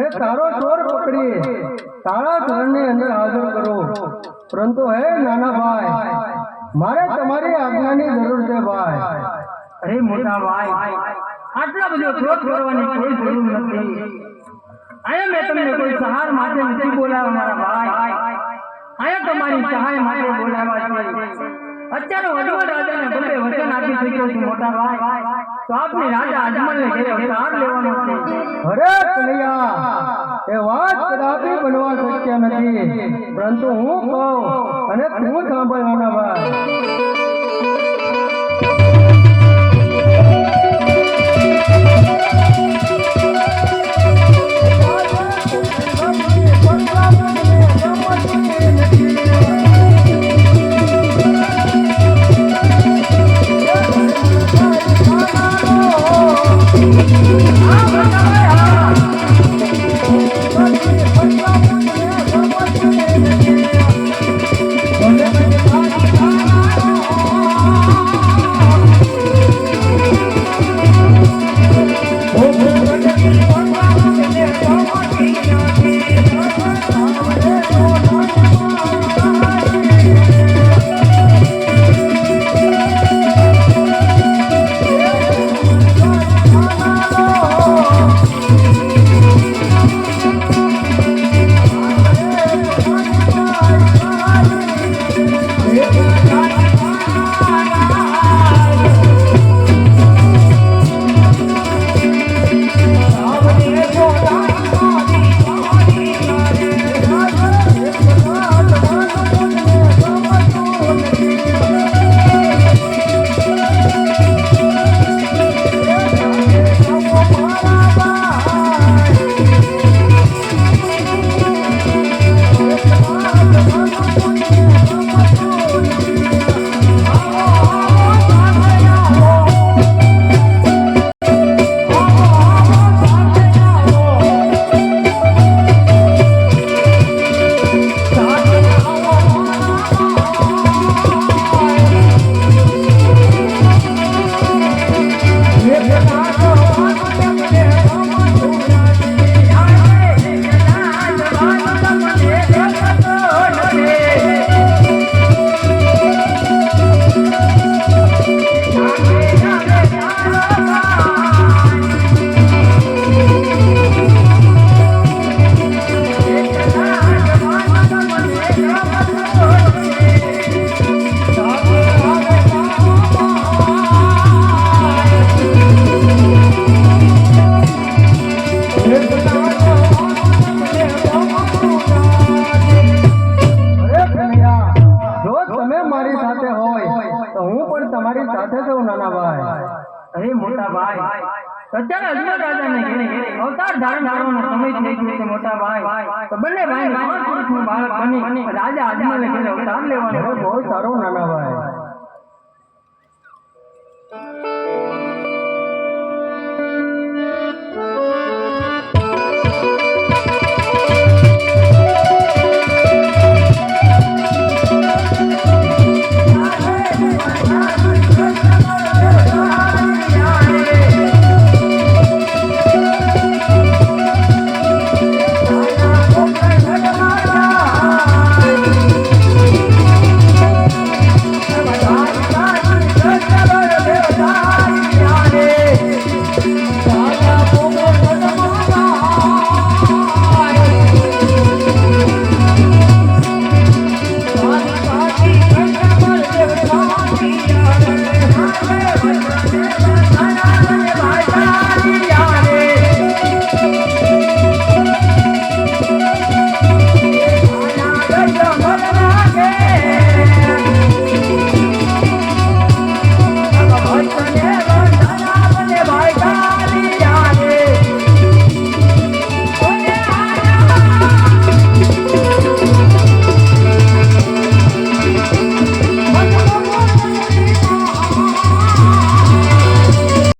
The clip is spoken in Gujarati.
અને તારો ચોર પકડી તારા ચરણની અંદર હાજર કરો. પરંતુ હે નાના ભાઈ, મારે તમારી આજ્ઞાની જરૂર છે ભાઈ. અરે મોટા ભાઈ, આટલા બધો ક્રોધ કરવાની કોઈ જરૂર નથી. આયા મેં તમને કોઈ સહાય માટે નથી બોલાવ્યા મારા ભાઈ. આયા તમારી સહાય માટે બોલાવ્યા છે. અત્યારે વડવા રાજાને ગમે વચન આપી શક્યો છું મોટા ભાઈ, તો આપને રાજા અજમલને ઘરે અવતાર લેવાનો છે. અરે કનૈયા, એ વાત કદાપી બનવા શક્ય નથી. પરંતુ હું કહું અને તું સાંભળ નાના ભાઈ. અરે મોટા ભાઈ, અત્યારે અજમલ રાજાને ઘરે અવતાર ધારણ કરવાનો સમય થઈ ગયો છે મોટા ભાઈ. તો બંને ભાઈને 5 વર્ષનું બાળક બની રાજા અજમલને ઘરે અવતાર લેવાનો. બહુ સારો નાના ભાઈ.